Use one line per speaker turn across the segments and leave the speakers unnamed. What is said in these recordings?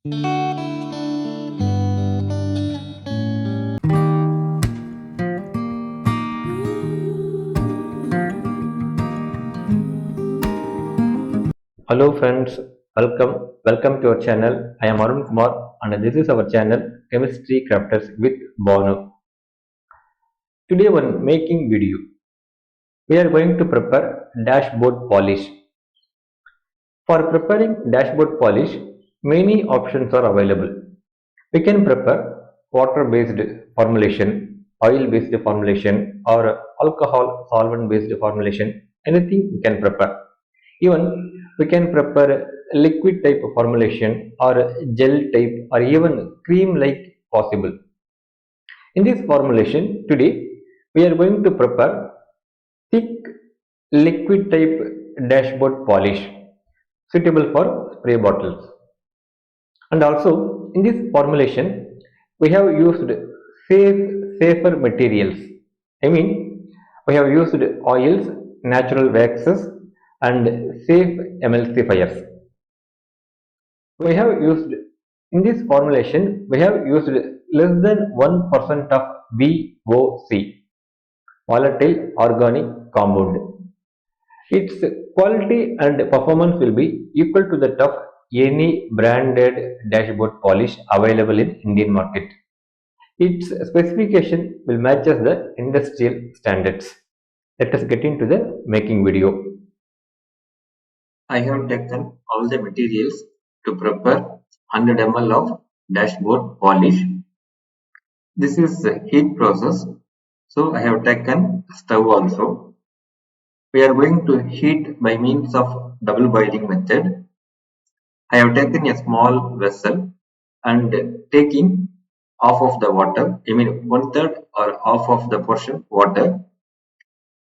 Hello friends, welcome to our channel. I am Arun Kumar and this is our channel Chemistry Crafters with Bonu. Today one making video. We are going to prepare dashboard polish. For preparing dashboard polish, many options are available. We can prepare water-based formulation, oil-based formulation or alcohol solvent-based formulation. Anything we can prepare. Even we can prepare liquid type of formulation or gel type or even cream like possible. In this formulation today we are going to prepare thick liquid type dashboard polish suitable for spray bottles. And also in this formulation we have used safer materials. I mean we have used oils, natural waxes and safe emulsifiers. We have used in this formulation we have used less than 1% of VOC, volatile organic compound. Its quality and performance will be equal to that of any branded dashboard polish available in Indian market. Its specification will matches the industrial standards. Let us get into the making video.
I have taken all the materials to prepare 100 ml of dashboard polish. This is a heat process, so I have taken stove also. We are going to heat by means of double boiling method. I have taken a small vessel and taking half of the water, I mean 1/3 or half of the portion water,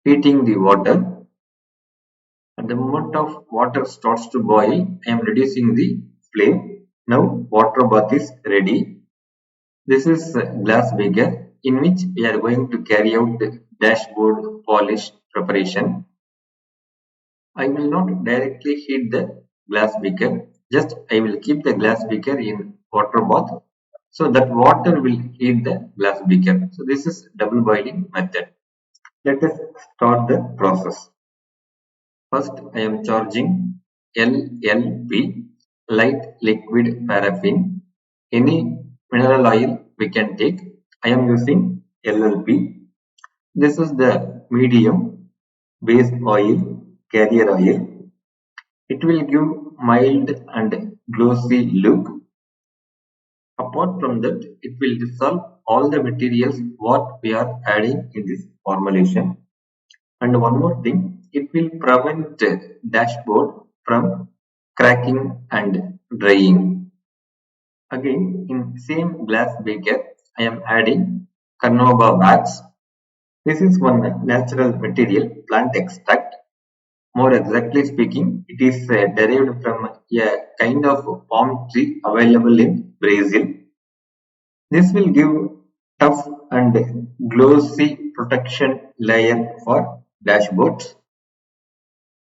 heating the water. At the moment of water starts to boil, I am reducing the flame. Now water bath is ready. This is a glass beaker in which we are going to carry out the dashboard polish preparation. I will not directly heat the glass beaker. Just I will keep the glass beaker in water bath so that water will heat the glass beaker. So this is double boiling method. Let us start the process. First, I am charging LLP, light liquid paraffin. Any mineral oil we can take. I am using LLP. This is the medium base oil, carrier oil. It will give mild and glossy look. Apart from that, it will dissolve all the materials what we are adding in this formulation. And one more thing, it will prevent dashboard from cracking and drying. Again, in same glass beaker, I am adding carnauba wax. This is one natural material, plant extract. More exactly speaking, it is derived from a kind of palm tree available in Brazil. This will give tough and glossy protection layer for dashboards.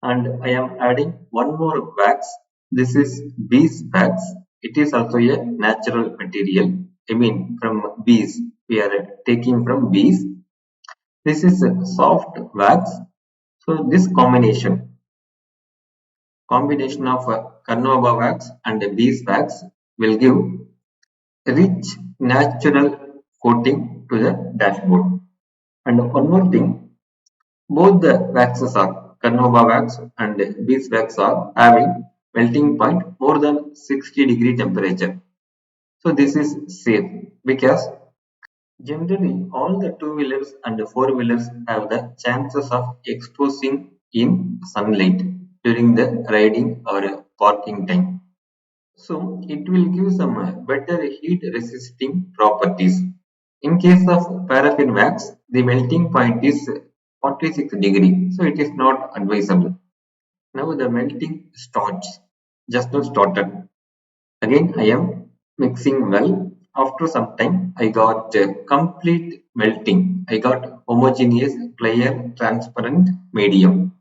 And I am adding one more wax. This is beeswax. It is also a natural material. I mean from bees. We are taking from bees. This is a soft wax. So this combination of carnauba wax and beeswax will give rich natural coating to the dashboard. And one more thing, both the waxes are carnauba wax and beeswax are having melting point more than 60-degree temperature. So this is safe because generally all the two-wheelers and four-wheelers have the chances of exposing in sunlight during the riding or parking time. So it will give some better heat resisting properties. In case of paraffin wax, the melting point is 46 degree, so it is not advisable. Now the melting starts, just now started. Again I am mixing well. After some time I got complete melting. I got homogeneous, clear, transparent medium.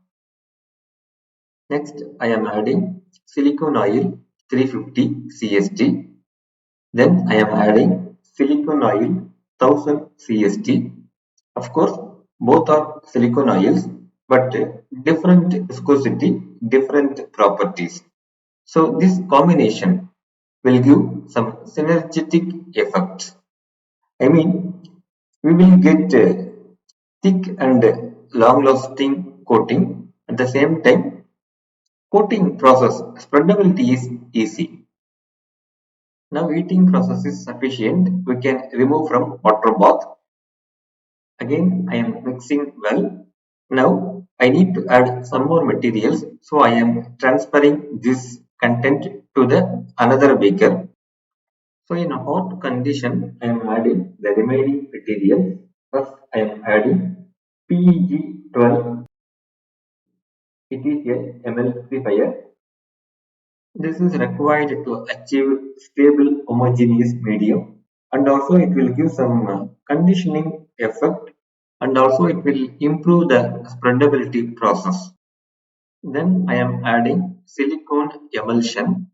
Next I am adding silicone oil 350 CST. Then I am adding silicone oil 1000 CST. Of course, both are silicone oils, but different viscosity, different properties. So this combination will give some synergetic effects. I mean, we will get thick and long-lasting coating. At the same time, coating process spreadability is easy. Now heating process is sufficient. We can remove from water bath. Again, I am mixing well. Now I need to add some more materials. So I am transferring this content to the another beaker. So in a hot condition, I am adding the remaining materials. First, I am adding PEG12. It is a emulsifier. This is required to achieve stable homogeneous medium, and also it will give some conditioning effect, and also it will improve the spreadability process. Then I am adding silicone emulsion.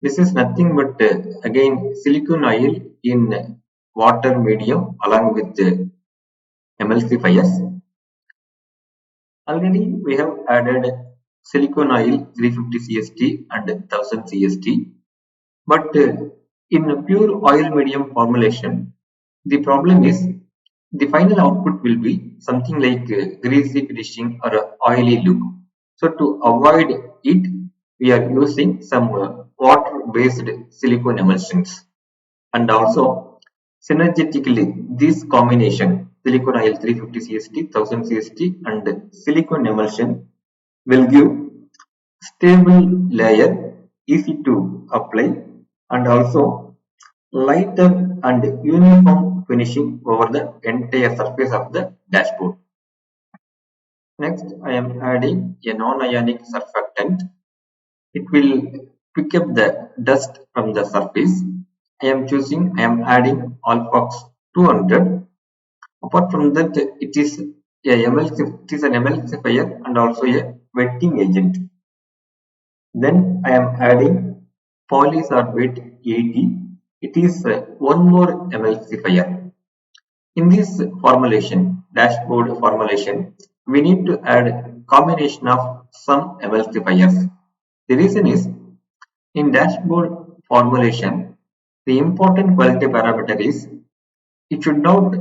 This is nothing but again silicone oil in water medium along with the emulsifiers. Already we have added silicone oil 350 CST and 1000 CST. But in pure oil medium formulation, the problem is the final output will be something like greasy finishing or a oily look. So to avoid it, we are using some water-based silicone emulsions. And also synergetically, this combination silicone oil 350 CST, 1000 CST and silicone emulsion will give stable layer, easy to apply, and also lighter and uniform finishing over the entire surface of the dashboard. Next, I am adding a non-ionic surfactant. It will pick up the dust from the surface. I am adding Alfox 200. Apart from that, it is an emulsifier and also a wetting agent. Then I am adding polysorbate 80. It is one more emulsifier. In this formulation, dashboard formulation, we need to add combination of some emulsifiers. The reason is in dashboard formulation, the important quality parameter is it should not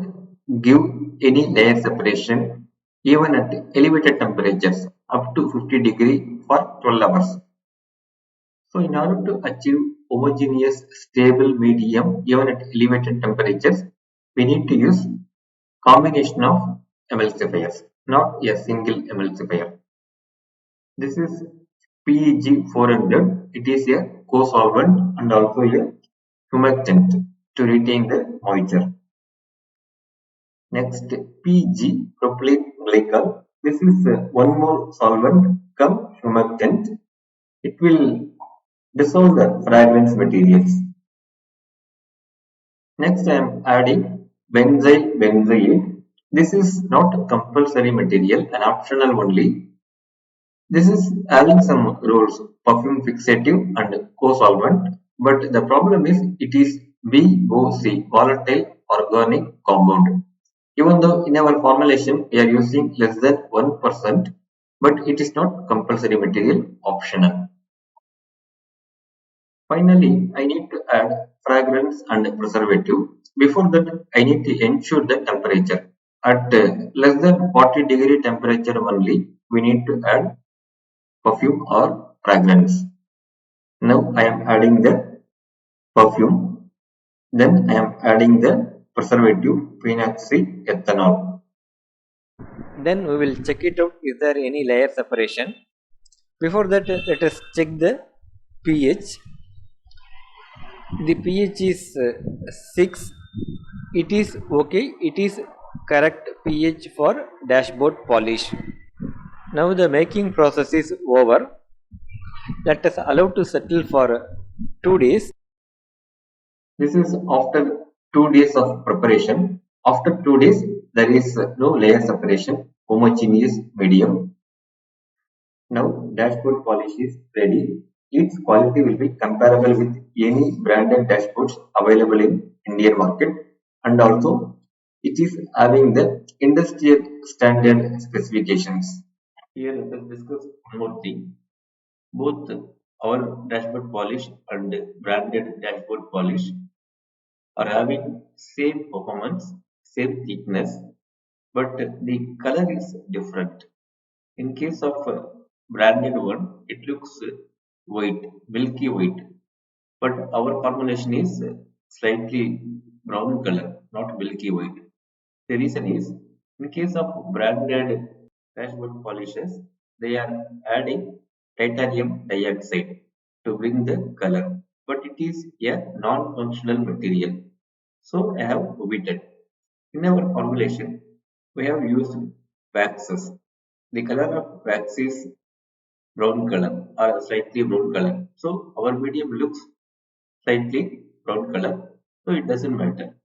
give any layer separation even at elevated temperatures up to 50 degree for 12 hours. So in order to achieve homogeneous stable medium even at elevated temperatures, we need to use combination of emulsifiers, not a single emulsifier. This is PEG 400. It is a co-solvent and also a humectant to retain the moisture. Next, PG propylene glycol. This is one more solvent come humectant. It will dissolve the fragrance materials. Next, I am adding benzyl benzoate. This is not compulsory material, an optional only. This is having some roles, perfume fixative and co-solvent, but the problem is it is VOC, volatile organic compound. Even though in our formulation we are using less than 1%, but it is not compulsory material, optional. Finally, I need to add fragrance and preservative. Before that, I need to ensure the temperature. At less than 40 degree temperature only, we need to add perfume or fragrance. Now I am adding the perfume. Then I am adding the preservative phenoxyethanol.
Then we will check it out, is there any layer separation. Before that, let us check the pH. The pH is 6. It is okay. It is correct pH for dashboard polish. Now the making process is over. Let us allow to settle for 2 days.
This is after 2 days of preparation. After 2 days, there is no layer separation, homogeneous medium. Now dashboard polish is ready. its quality will be comparable with any branded dashboards available in Indian market, and also it is having the industrial standard specifications. Here let us discuss one more thing. Both our dashboard polish and branded dashboard polish are having same performance, same thickness, but the color is different. In case of branded one, it looks white, milky white, but our formulation is slightly brown color, not milky white. The reason is, in case of branded dashboard polishes, they are adding titanium dioxide to bring the color, but it is a non-functional material. So I have omitted. In our formulation, we have used waxes. The color of wax is brown color or slightly brown color. So our medium looks slightly brown color. So it doesn't matter.